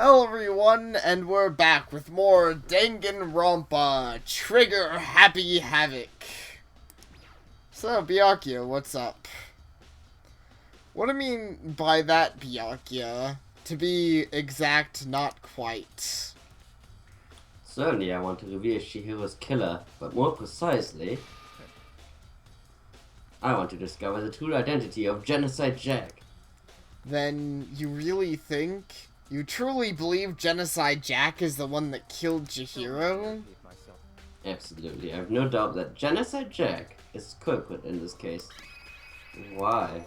Hello everyone, and we're back with more Danganronpa, Trigger Happy Havoc. So, Byakuya, what's up? What do I mean by that, Byakuya? To be exact, not quite. Certainly I want to reveal Chihiro's killer, but more precisely, I want to discover the true identity of Genocide Jack. Then you really think? You truly believe Genocide Jack is the one that killed Chihiro? Absolutely, I have no doubt that Genocide Jack is culprit in this case. Why?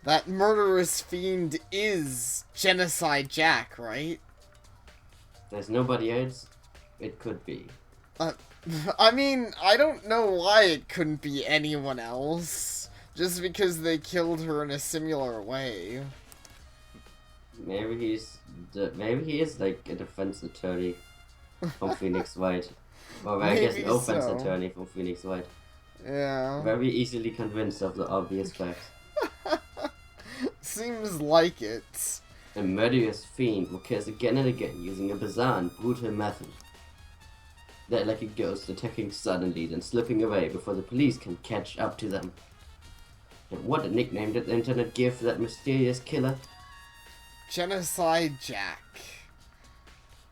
That murderous fiend is Genocide Jack, right? There's nobody else it could be. I mean, I don't know why it couldn't be anyone else. Just because they killed her in a similar way. Maybe he is like a defense attorney from Phoenix White. Or I guess an offense attorney from Phoenix White. Yeah. Very easily convinced of the obvious facts. Seems like it. A murderous fiend who kills again and again using a bizarre and brutal method. They're like a ghost attacking suddenly, then slipping away before the police can catch up to them. And what a nickname did the internet give for that mysterious killer? Genocide Jack.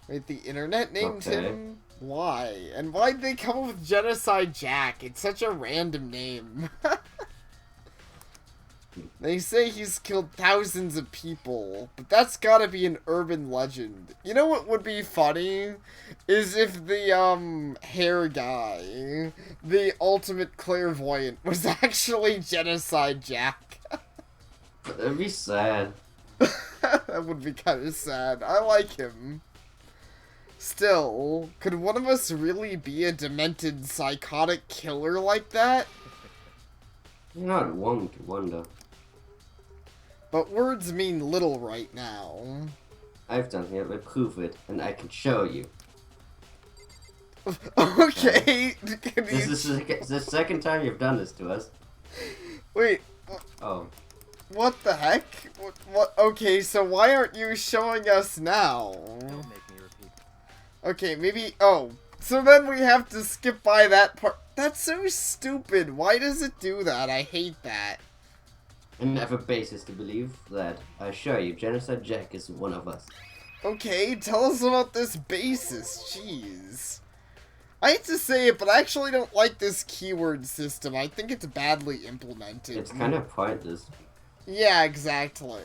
Wait, the internet named him? Why? And why'd they come up with Genocide Jack? It's such a random name. They say he's killed thousands of people, but that's gotta be an urban legend. You know what would be funny? Is if the, hair guy, the ultimate clairvoyant, was actually Genocide Jack. That'd be sad. That would be kind of sad. I like him. Still, could one of us really be a demented, psychotic killer like that? You're not one to wonder. But words mean little right now. I've done it, but prove it, and I can show you. Okay. This is the second time you've done this to us. Wait. Oh. What the heck? What? Okay, so why aren't you showing us now? Don't make me repeat. Okay, maybe. Oh. So then we have to skip by that part. That's so stupid. Why does it do that? I hate that. And I have a basis to believe that, I assure you, Genocide Jack is one of us. Okay, tell us about this basis. Jeez. I hate to say it, but I actually don't like this keyword system. I think it's badly implemented. It's kind of pointless. Yeah, exactly.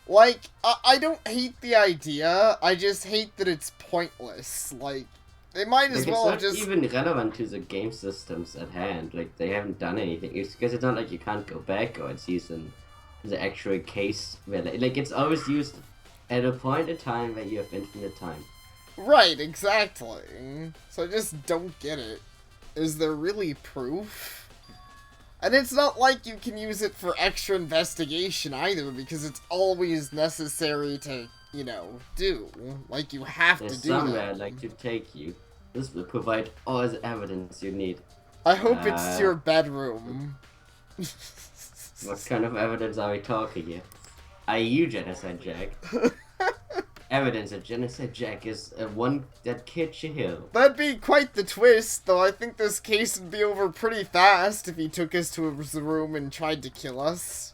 Like, I don't hate the idea, I just hate that it's pointless. Like, they might as well just... It's not even relevant to the game systems at hand. Like, they haven't done anything. It's because it's not like you can't go back or it's used in the actual case where, like, it's always used at a point in time where you have infinite time. Right, exactly. So I just don't get it. Is there really proof? And it's not like you can use it for extra investigation either, because it's always necessary to, you know, do. Like, you have to do somewhere that. I'd like to take you. This will provide all the evidence you need. I hope it's your bedroom. What kind of evidence are we talking here? Are you Genocide Jack? Evidence that Genocide Jack is one that killed Chihiro. That'd be quite the twist, though I think this case would be over pretty fast if he took us to his room and tried to kill us.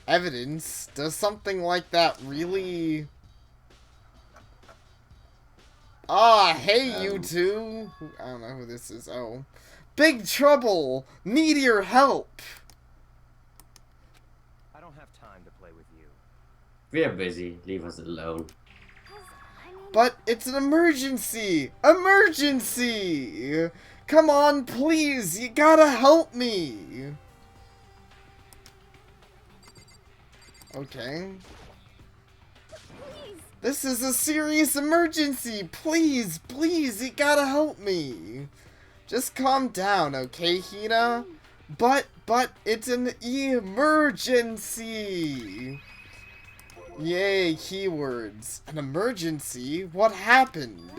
Evidence? Does something like that really... Ah, hey, you two! I don't know who this is. Oh. Big trouble! Need your help! I don't have time to play with you. We're busy. Leave us alone. But it's an emergency! Emergency! Come on, please! You gotta help me! Okay. This is a serious emergency! Please, please, you gotta help me! Just calm down, okay, Hina? But, it's an emergency! Yay, keywords. An emergency? What happened?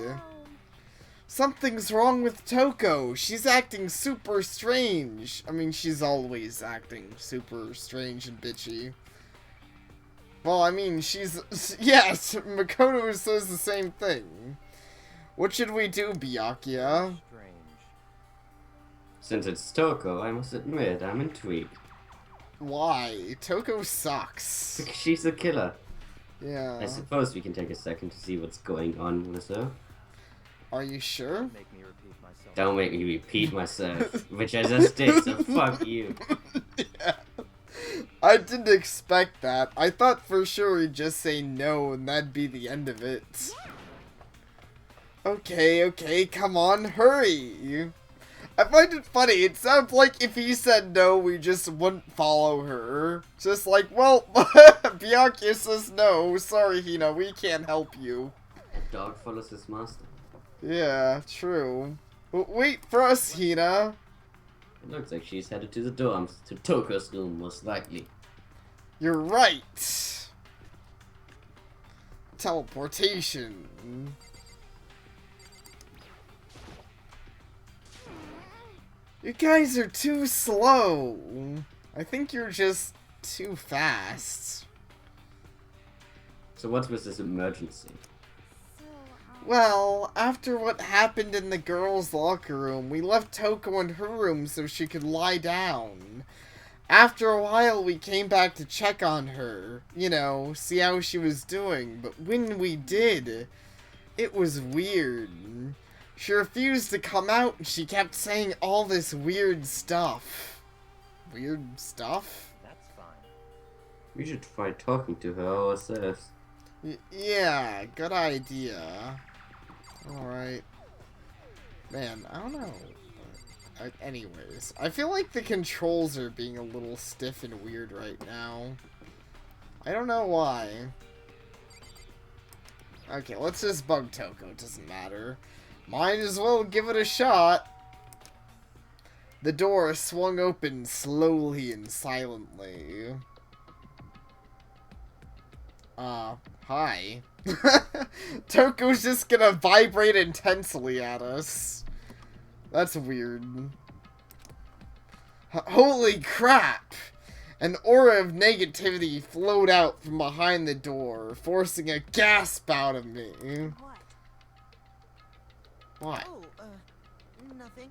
Something's wrong with Toko. She's acting super strange. I mean, she's always acting super strange and bitchy. Well, I mean, she's... Yes, Makoto says the same thing. What should we do, Byakuya? Strange. Since it's Toko, I must admit, I'm intrigued. Why? Toko sucks. Because she's a killer. Yeah. I suppose we can take a second to see what's going on with her. Are you sure? Make me repeat myself. Don't make me repeat myself, which I just did, so fuck you. Yeah. I didn't expect that. I thought for sure he'd just say no and that'd be the end of it. Okay, come on, hurry. I find it funny. It sounds like if he said no, we just wouldn't follow her. Just like, well, Byakuya says no. Sorry, Hina, we can't help you. A dog follows his master. Yeah, true. Wait for us, Hina. It looks like she's headed to the dorms, to Toko's room, most likely. You're right. Teleportation. You guys are too slow. I think you're just too fast. So what was this emergency? Well, after what happened in the girls' locker room, we left Toko in her room so she could lie down. After a while, we came back to check on her. You know, see how she was doing. But when we did, it was weird. She refused to come out and she kept saying all this weird stuff. Weird stuff? That's fine. We should try talking to her ourselves. Yeah, good idea. Alright. Man, I don't know. Anyways, I feel like the controls are being a little stiff and weird right now. I don't know why. Okay, let's just bug Toko. It doesn't matter. Might as well give it a shot. The door swung open slowly and silently. Hi. Toko's just gonna vibrate intensely at us. That's weird. Holy crap! An aura of negativity flowed out from behind the door, forcing a gasp out of me. What? Oh, nothing.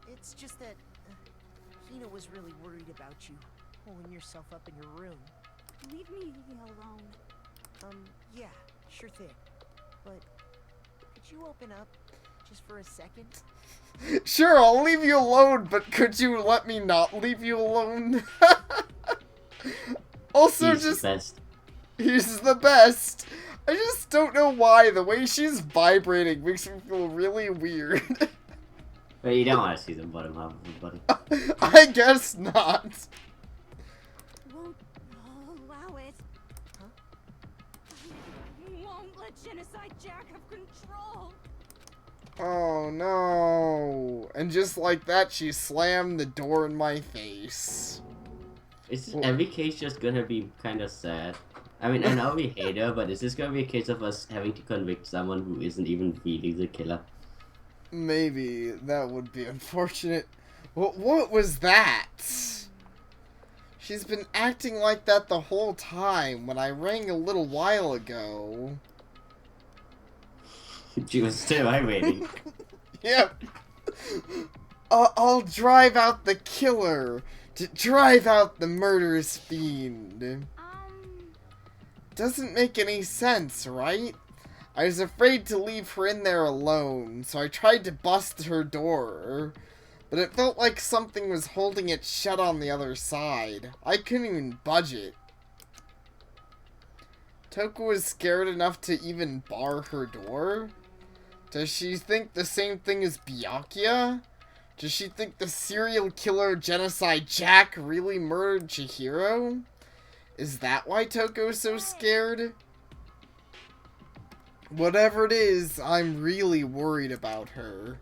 It's just that Hina was really worried about you, holding yourself up in your room. Leave me alone. Yeah, sure thing. But could you open up just for a second? Sure, I'll leave you alone, but could you let me not leave you alone? Also, He's just... the best. He's the best. I just don't know why. The way she's vibrating makes me feel really weird. But you don't want to see the bottom half of the body. I guess not. Won't allow it. Huh? Won't let Genocide Jack have control. Oh no. And just like that, she slammed the door in my face. Is every case just gonna be kind of sad? I mean, I know we hate her, but is this gonna be a case of us having to convict someone who isn't even really the killer? Maybe. That would be unfortunate. What was that? She's been acting like that the whole time when I rang a little while ago. She was still waiting. Yep. I'll drive out the killer. To drive out the murderous fiend. Doesn't make any sense, right? I was afraid to leave her in there alone, so I tried to bust her door. But it felt like something was holding it shut on the other side. I couldn't even budge it. Toko was scared enough to even bar her door? Does she think the same thing as Byakuya? Does she think the serial killer Genocide Jack really murdered Chihiro? Is that why Toko's so scared? Whatever it is, I'm really worried about her.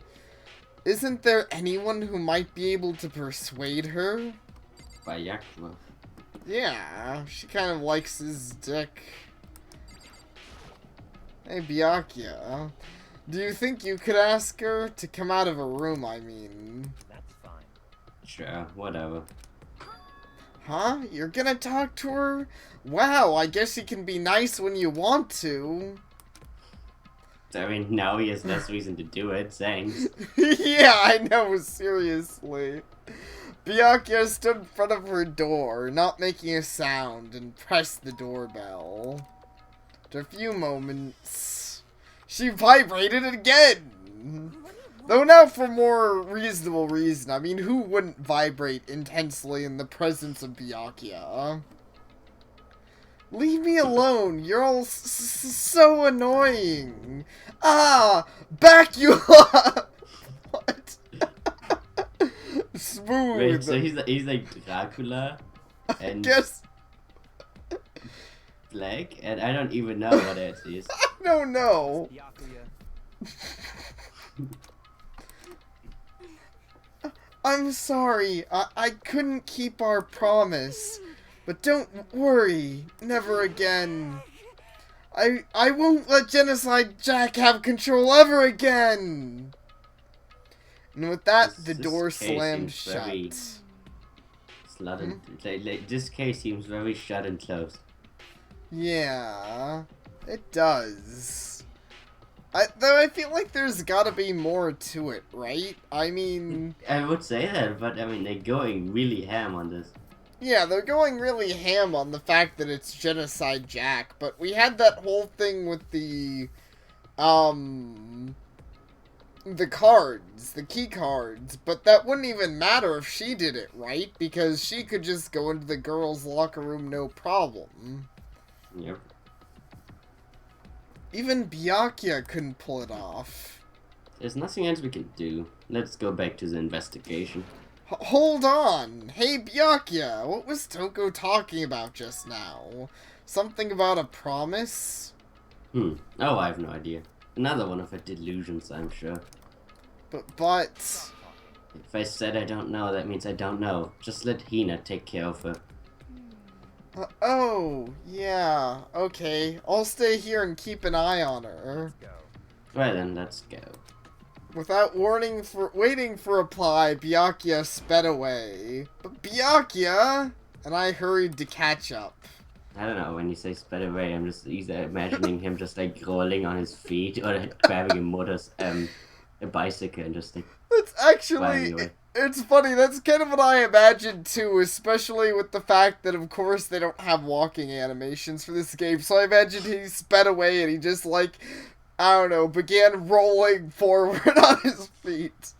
Isn't there anyone who might be able to persuade her? Byakuya. Yeah, she kind of likes his dick. Hey, Byakuya. Do you think you could ask her to come out of her room, I mean? That's fine. Sure, whatever. Huh? You're gonna talk to her? Wow, I guess you can be nice when you want to. I mean, now he has less reason to do it, thanks. Yeah, I know, seriously. Byakuya stood in front of her door, not making a sound, and pressed the doorbell. After a few moments, she vibrated again! Though now for more reasonable reason. I mean, who wouldn't vibrate intensely in the presence of Byakuya? Leave me alone, you're all so annoying! Ah! Back you up! What? Smooth! Wait, so he's like Dracula and Guess... black, and I don't even know what it is. I don't know. Byakuya. I'm sorry. I couldn't keep our promise. But don't worry. Never again. I won't let Genocide Jack have control ever again. And with that, the This door case slammed seems very shut. This case seems very shut and closed. Yeah, it does. Though I feel like there's gotta be more to it, right? I mean... I would say that, but I mean, they're going really ham on this. Yeah, they're going really ham on the fact that it's Genocide Jack, but we had that whole thing with the cards, the key cards, but that wouldn't even matter if she did it, right? Because she could just go into the girls' locker room no problem. Yep. Even Byakuya couldn't pull it off. There's nothing else we can do. Let's go back to the investigation. Hold on! Hey Byakuya, what was Toko talking about just now? Something about a promise? Oh, I have no idea. Another one of her delusions, I'm sure. But... If I said I don't know, that means I don't know. Just let Hina take care of her. Oh, yeah, okay. I'll stay here and keep an eye on her. Go. Right then, let's go. Without waiting for a reply, Byakuya sped away. But Byakuya! And I hurried to catch up. I don't know, when you say sped away, I'm just imagining him just like rolling on his feet or like, grabbing a bicycle and just like That's flying actually... away. It's funny, that's kind of what I imagined too, especially with the fact that, of course, they don't have walking animations for this game, so I imagined he sped away and he just, like, I don't know, began rolling forward on his feet.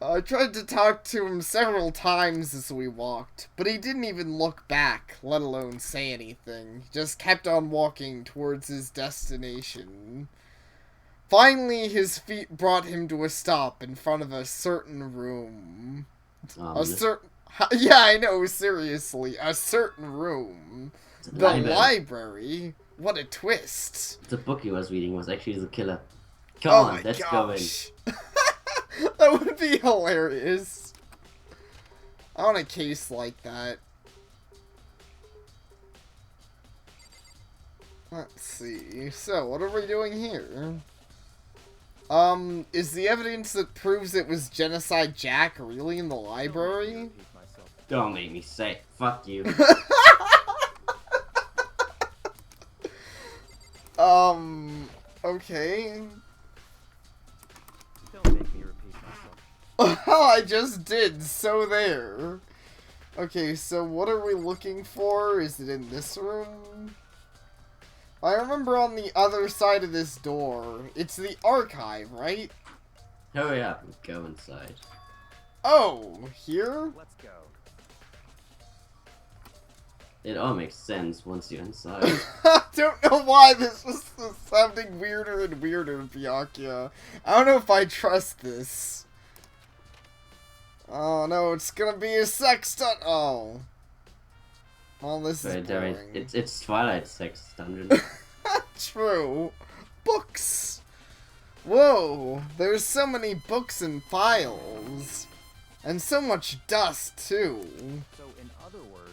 I tried to talk to him several times as we walked, but he didn't even look back, let alone say anything. He just kept on walking towards his destination. Finally, his feet brought him to a stop in front of a certain room. Yeah, I know, seriously. A certain room. The library? What a twist. The book he was reading was actually the killer. Come on, let's go in. That would be hilarious. I want a case like that. Let's see. So, what are we doing here? Is the evidence that proves it was Genocide Jack really in the library? Don't make me say it. Fuck you. Okay. Don't make me repeat myself. I just did, so there. Okay, so what are we looking for? Is it in this room? I remember on the other side of this door. It's the archive, right? Hurry up and go inside. Oh, here? Let's go. It all makes sense once you're inside. I don't know why this was sounding weirder and weirder, Byakuya. I don't know if I trust this. Oh no, it's gonna be a sex stunt. Oh. Well, this is boring. It's Twilight Sex Dungeon. True. Books. Whoa, there's so many books and files. And so much dust, too. So, in other words,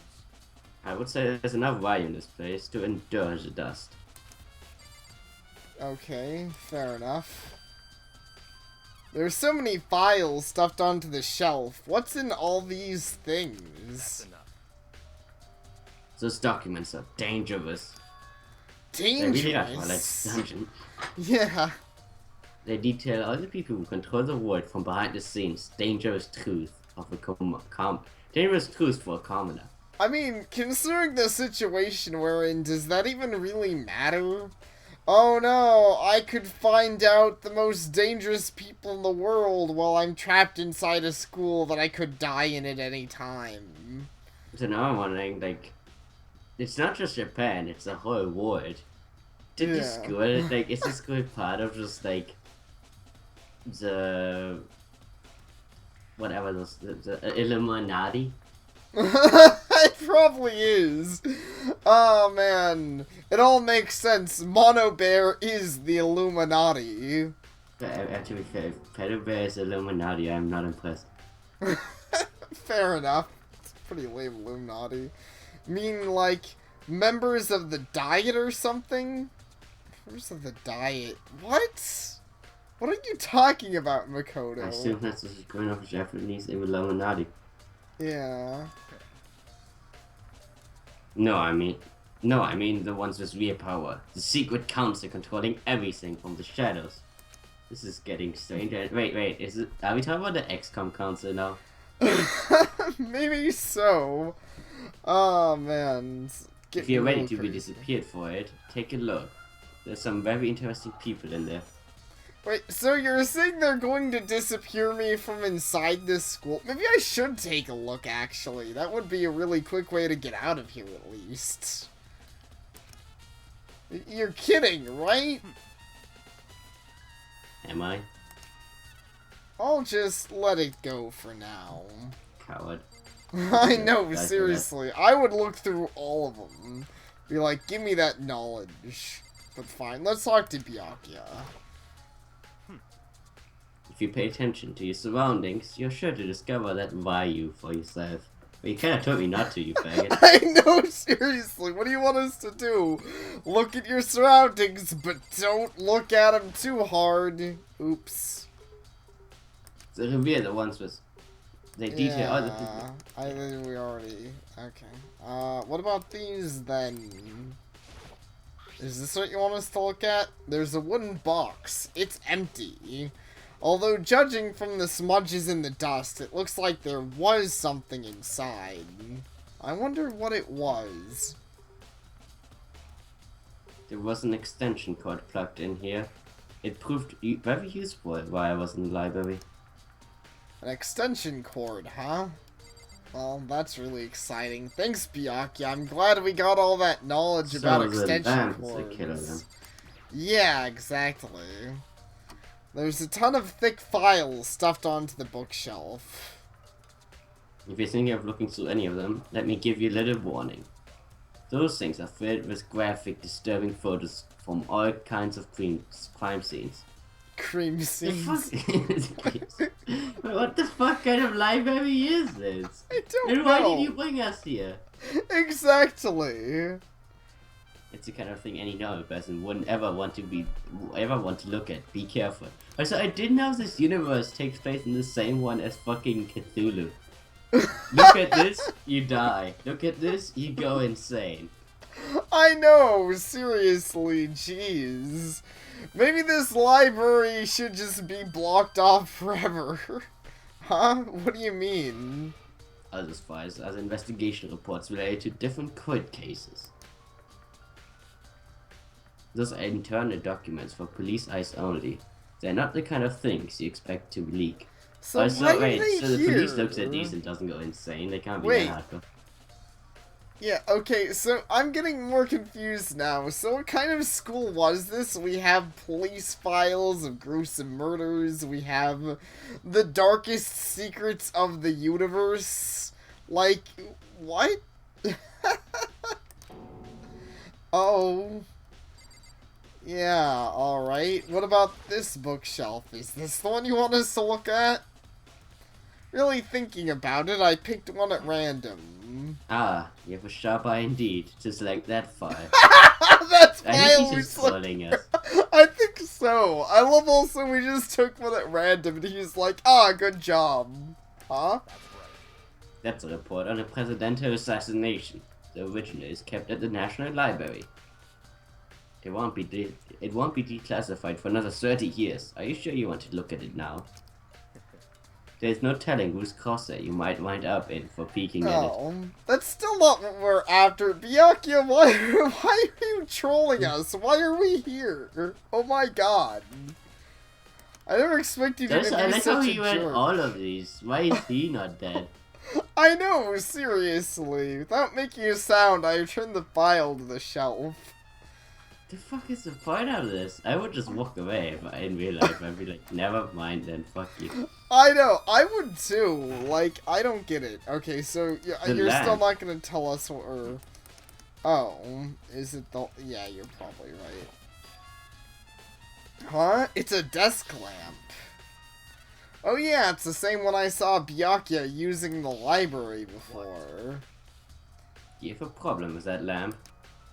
I would say there's enough volume in this place to endure the dust. Okay, fair enough. There's so many files stuffed onto the shelf. What's in all these That's things? enough. Those documents are dangerous. They really are like Dangerous. dungeon. Yeah. They detail all the people who control the world from behind the scenes. Dangerous truth of a dangerous truth for a commoner. I mean, considering the situation we're in, does that even really matter? Oh no, I could find out the most dangerous people in the world while I'm trapped inside a school that I could die in at any time. So now I'm wondering, like, it's not just Japan, it's the whole world. Did Yeah. the school, like, is the school part of just, like, the, whatever, the Illuminati? It probably is. Oh man, it all makes sense. Mono Bear is the Illuminati. Actually, if Pedro Bear is Illuminati, I'm not impressed. Fair enough. It's pretty lame Illuminati. Mean like members of the Diet or something? Members of the Diet. What? What are you talking about, Makoto? I assume that's just going off Japanese Illuminati. Yeah. No, I mean the ones with real power. The secret council controlling everything from the shadows. This is getting strange. Wait, are we talking about the XCOM council now? Maybe so. Oh man. If you're ready to be disappeared for it, take a look. There's some very interesting people in there. Wait, so you're saying they're going to disappear me from inside this school? Maybe I should take a look, actually. That would be a really quick way to get out of here, at least. You're kidding, right? Am I? I'll just let it go for now. Coward. I know, That's seriously. I would look through all of them. Be like, give me that knowledge. But fine, let's talk to Byakuya. If you pay attention to your surroundings, you're sure to discover that value for yourself. But you kinda told me not to, you faggot. I know, seriously. What do you want us to do? Look at your surroundings, but don't look at them too hard. Oops. So reveal the ones with... They detail other people. I think we already... Okay. What about these, then? Is this what you want us to look at? There's a wooden box. It's empty. Although, judging from the smudges in the dust, it looks like there was something inside. I wonder what it was. There was an extension cord plugged in here. It proved very useful while I was in the library. An extension cord, huh? Well, that's really exciting. Thanks, Byakuya. I'm glad we got all that knowledge about extension cords. Yeah, exactly. There's a ton of thick files stuffed onto the bookshelf. If you're thinking of looking through any of them, let me give you a little warning. Those things are filled with graphic, disturbing photos from all kinds of crime scenes. Cream scenes. What the fuck kind of library is this? I don't And know. why did you bring us here? Exactly. It's the kind of thing any normal person wouldn't ever want to look at. Be careful. Also, I didn't know this universe takes place in the same one as fucking Cthulhu. Look at this, you die. Look at this, you go insane. I know, seriously, jeez. Maybe this library should just be blocked off forever. Huh? What do you mean? Others files as investigation reports related to different court cases. Those are internal documents for police eyes only. They're not the kind of things you expect to leak. So Also, why are wait, they so the here? police looks at these and doesn't go insane. They can't be Wait. that hardcore. Yeah, okay, so I'm getting more confused now. So what kind of school was this? We have police files of gruesome murders. We have the darkest secrets of the universe. Like, what? Oh. Yeah, alright. What about this bookshelf? Is this the one you want us to look at? Really thinking about it, I picked one at random. Ah, you have a sharp eye indeed, just like that file. That's I why think I he's always just look. trolling us. I think so. so. I love also we just took one at random and he's like, ah, good job. Huh? That's right. That's a report on a presidential assassination. The original is kept at the National Library. It won't be declassified for another 30 years. Are you sure you want to look at it now? There's no telling whose crosser you might wind up in for peeking at it. Oh, that's still not what we're after. Byakuya, why are you trolling us? Why are we here? Oh my god. I never expected you to be I like how such a he read jerk. all of these. Why is he not dead? I know, seriously. Without making a sound, I turned the file to the shelf. The fuck is the point of this? I would just walk away if I in real life. I'd be like, never mind then, fuck you. I know, I would too. Like, I don't get it. Okay, so you're still lamp. not gonna tell us what we're... Oh, is it the... Yeah, you're probably right. Huh? It's a desk lamp. Oh yeah, it's the same one I saw Byakuya using in the library before. Do you have a problem with that lamp?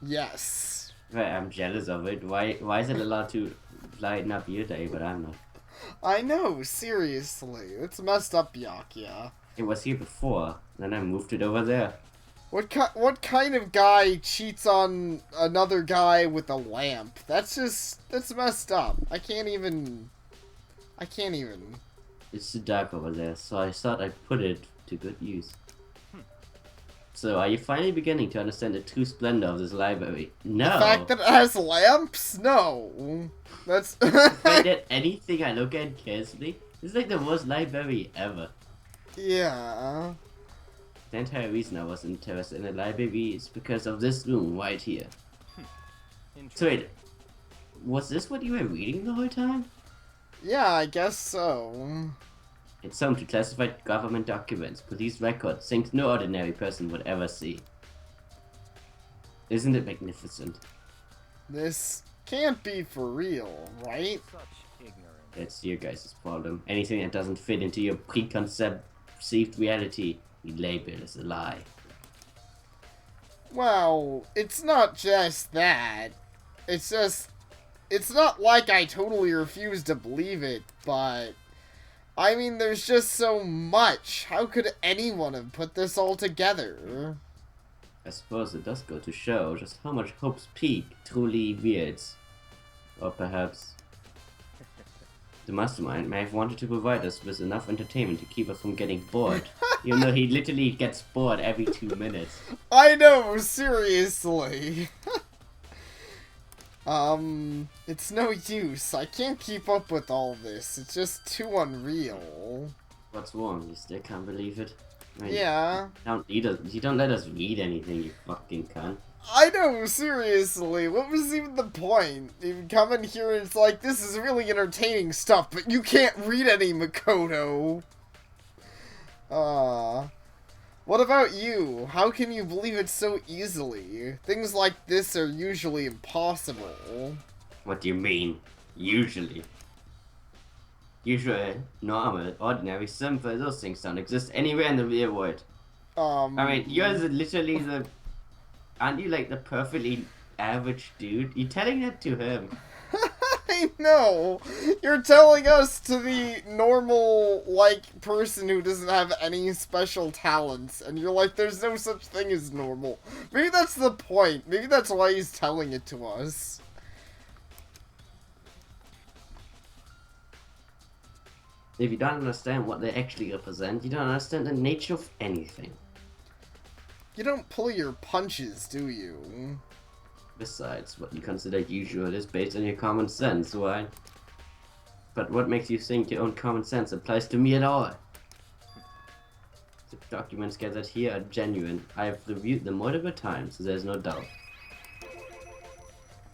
Yes. Right, I'm jealous of it. Why is it allowed to lighten up your day, but I'm not? I know, seriously. It's messed up, Byakuya. It was here before, then I moved it over there. What kind of guy cheats on another guy with a lamp? That's messed up. I can't even. It's too dark over there, so I thought I'd put it to good use. So, are you finally beginning to understand the true splendor of this library? No! The fact that it has lamps? No. That's... If I did anything I look at carefully, it's like the worst library ever. Yeah. The entire reason I was interested in the library is because of this room right here. So wait, was this what you were reading the whole time? Yeah, I guess so. It's home to classified government documents, police records, things no ordinary person would ever see. Isn't it magnificent? This can't be for real, right? Such ignorance. It's your guys' problem. Anything that doesn't fit into your preconceived reality, you label as a lie. Well, it's not just that. It's not like I totally refuse to believe it, but... I mean, there's just so much. How could anyone have put this all together? I suppose it does go to show just how much Hope's Peak truly wields. Or perhaps the mastermind may have wanted to provide us with enough entertainment to keep us from getting bored. Even though he literally gets bored every 2 minutes. I know, seriously. It's no use. I can't keep up with all this. It's just too unreal. What's wrong? You still can't believe it? I mean, Yeah. You don't let us read anything, you fucking cunt. I know, seriously. What was even the point? You come in here and it's like, this is really entertaining stuff, but you can't read any, Makoto. What about you? How can you believe it so easily? Things like this are usually impossible. What do you mean? Usually. Usual, normal, ordinary, simple, those things don't exist anywhere in the real world. I mean, you're literally the... Aren't you like the perfectly average dude? You're telling that to him. I know! You're telling us to the normal, like, person who doesn't have any special talents, and you're like, there's no such thing as normal. Maybe that's the point. Maybe that's why he's telling it to us. If you don't understand what they actually represent, you don't understand the nature of anything. You don't pull your punches, do you? Besides, what you consider usual is based on your common sense, right? But what makes you think your own common sense applies to me at all? The documents gathered here are genuine. I have reviewed them multiple times, so there's no doubt.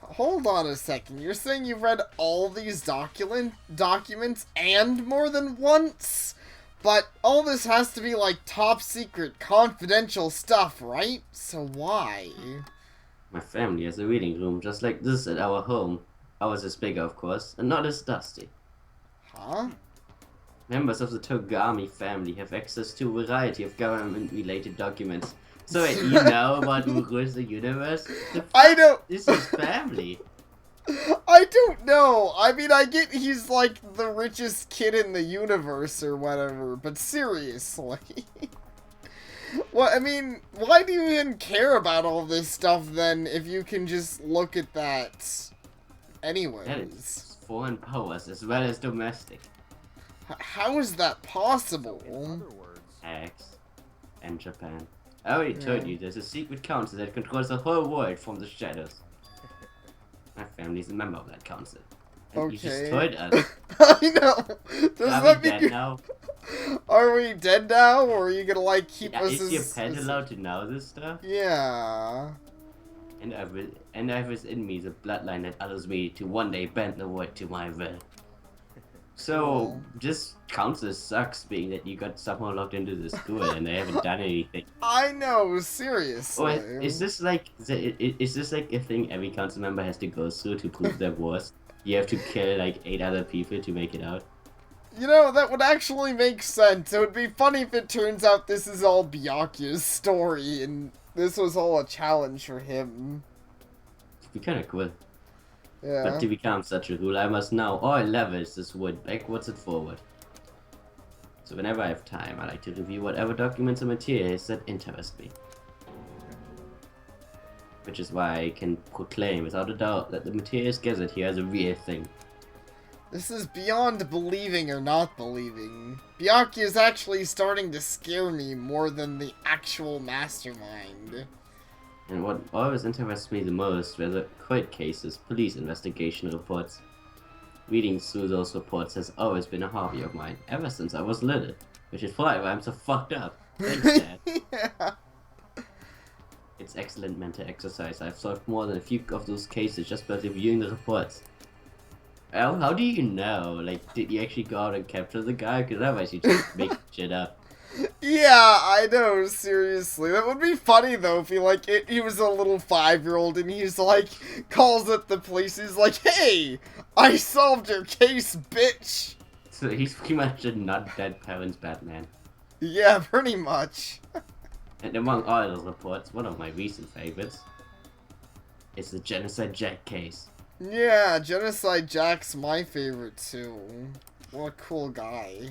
Hold on a second. You're saying you've read all these documents and more than once? But all this has to be like top secret, confidential stuff, right? So why? My family has a reading room just like this at our home. Ours is bigger, of course, and not as dusty. Huh? Members of the Togami family have access to a variety of government-related documents. So wait, you know about who rules the universe? I don't... This is family. I don't know. I mean, I get he's like the richest kid in the universe or whatever, but seriously. Well, I mean, why do you even care about all this stuff then if you can just look at that anyways? That is foreign powers as well as domestic. How is that possible? In other words, X and Japan. I already told you there's a secret council that controls the whole world from the shadows. My family's a member of that council. And you just told us. I know. Does Are that we mean dead now? Are we dead now, or are you gonna like keep Yeah, us is as? your pet allowed to know this stuff? Yeah. And I have within me the bloodline that allows me to one day bend the world to my will. So, this council sucks, being that you got somehow locked into the school and they haven't done anything. I know, seriously. Or is this like a thing every council member has to go through to prove their worth? You have to kill like 8 other people to make it out. You know, that would actually make sense. It would be funny if it turns out this is all Byakuya's story and this was all a challenge for him. It'd be kind of cool. Yeah. But to become such a rule, I must now all levels this wood backwards and forward. So whenever I have time, I like to review whatever documents or materials that interest me. Which is why I can proclaim without a doubt that the materials gathered here is a real thing. This is beyond believing or not believing. Byakuya is actually starting to scare me more than the actual mastermind. And what always interests me the most were the court cases, police investigation reports. Reading through those reports has always been a hobby of mine, ever since I was little. Which is probably why I'm so fucked up. Thanks, Dad. Yeah. It's excellent mental exercise. I've solved more than a few of those cases just by reviewing the reports. How do you know? Like, did you actually go out and capture the guy? Because otherwise you just make shit up. Yeah, I know, seriously. That would be funny, though, if he was a little 5-year-old and he's like, calls up the police, he's like, hey, I solved your case, bitch! So he's pretty much a not dead parents Batman. Yeah, pretty much. And among all those reports, one of my recent favorites is the Genocide Jack case. Yeah, Genocide Jack's my favorite, too. What a cool guy.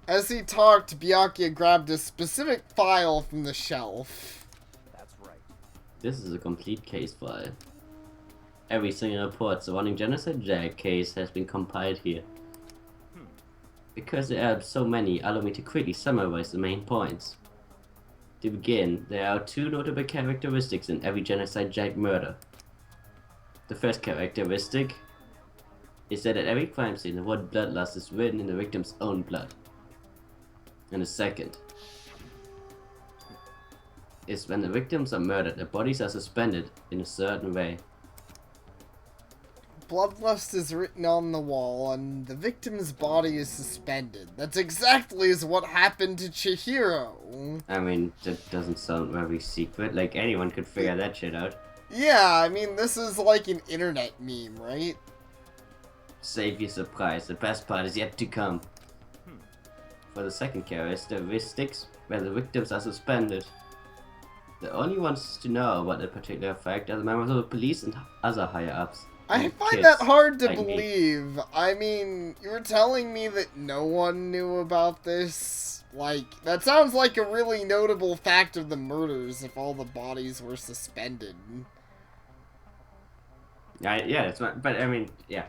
As he talked, Byakuya grabbed a specific file from the shelf. that's right. This is a complete case file. Every single report surrounding Genocide Jack case has been compiled here. Because there are so many, allow me to quickly summarize the main points. To begin, there are 2 notable characteristics in every Genocide Jack murder. The first characteristic is that at every crime scene the word bloodlust is written in the victim's own blood. And the second is when the victims are murdered, their bodies are suspended in a certain way. Bloodlust is written on the wall, and the victim's body is suspended. That's exactly as what happened to Chihiro. I mean, that doesn't sound very secret, like anyone could figure that shit out. Yeah, I mean, this is like an internet meme, right? Save your surprise, the best part is yet to come. For the second characteristics, where the victims are suspended. The only ones to know about that particular fact are the members of the police and other higher-ups. I And find kids that hard to like me. believe. I mean, you were telling me that no one knew about this? Like, that sounds like a really notable fact of the murders if all the bodies were suspended. Yeah, that's right. But I mean, yeah.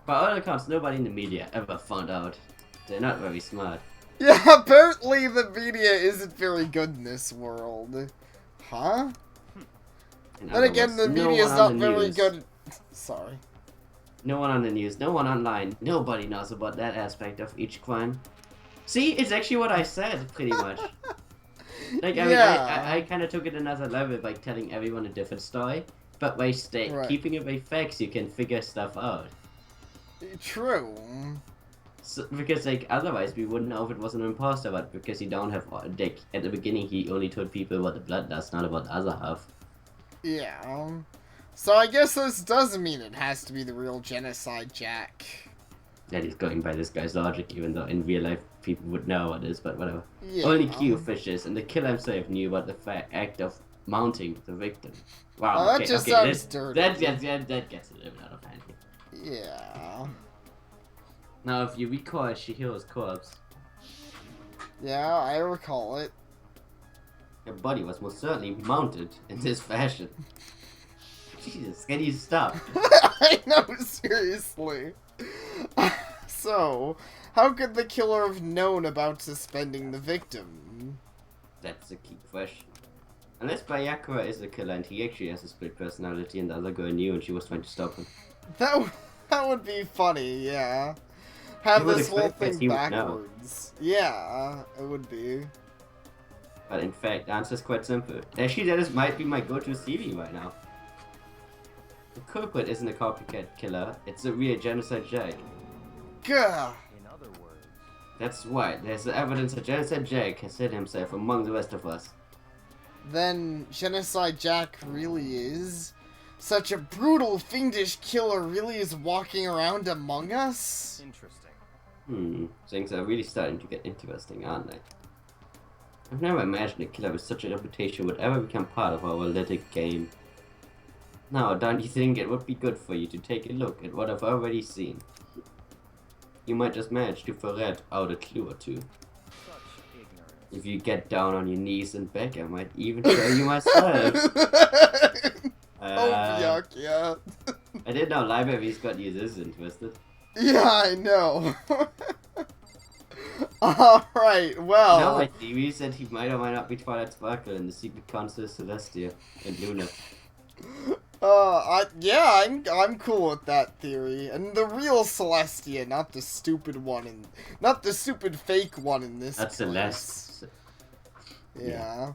By all accounts, nobody in the media ever found out. They're not very smart. Yeah, apparently the media isn't very good in this world. Huh? In Then other again, words, the no media's one not on the very news- good. Sorry. No one on the news, no one online, nobody knows about that aspect of each crime. See, it's actually what I said, pretty much. Like, I mean, Yeah. I kind of took it another level by telling everyone a different story, but by Right. keeping it by facts, you can figure stuff out. True. So, because, like, otherwise we wouldn't know if it was an imposter, but because you don't have, like, at the beginning he only told people about the bloodlust, not about the other half. Yeah. So I guess this does mean it has to be the real Genocide Jack. That is going by this guy's logic, even though in real life people would know what it is, but whatever. Yeah. Only Q fishes and the killer himself knew about the act of mounting the victim. Wow, Oh, that okay, just okay, sounds dirty. that gets a little bit out of hand here. Yeah. Now, if you recall Shihiro's corpse, Yeah, I recall it. her body was most certainly mounted in this fashion. Jesus, can you stop? I know, seriously. So, how could the killer have known about suspending the victim? That's the key question. Unless Bayakura is the killer and he actually has a split personality and the other girl knew and she was trying to stop him. That would be funny, yeah. Have You would this whole expect that thing he would know. backwards. Yeah, it would be. But in fact, the answer is quite simple. Actually, that might be my go-to theory right now. The culprit isn't a copycat killer, it's a real genocide Jack. Gah! In other words, That's right, there's the evidence that genocide Jack has hid himself among the rest of us. Then Genocide Jack really is? Such a brutal, fiendish killer really is walking around among us? interesting. Things are really starting to get interesting, aren't they? I've never imagined a killer with such a reputation would ever become part of our little game. Now, don't you think it would be good for you to take a look at what I've already seen? You might just manage to ferret out a clue or two. Such ignorance. If you get down on your knees and beg, I might even show you myself. Oh, yuck, yeah. I didn't know libraries got you this interested. Yeah, I know. Alright, well. Now my theory said he might or might not be Twilight Sparkle and the secret council of Celestia and Luna. Yeah, I'm cool with that theory. And the real Celestia, not the stupid one not the stupid fake one in this That's place. Celeste. Yeah.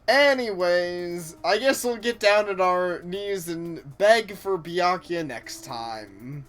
Anyways, I guess we'll get down on our knees and beg for Byakuya next time.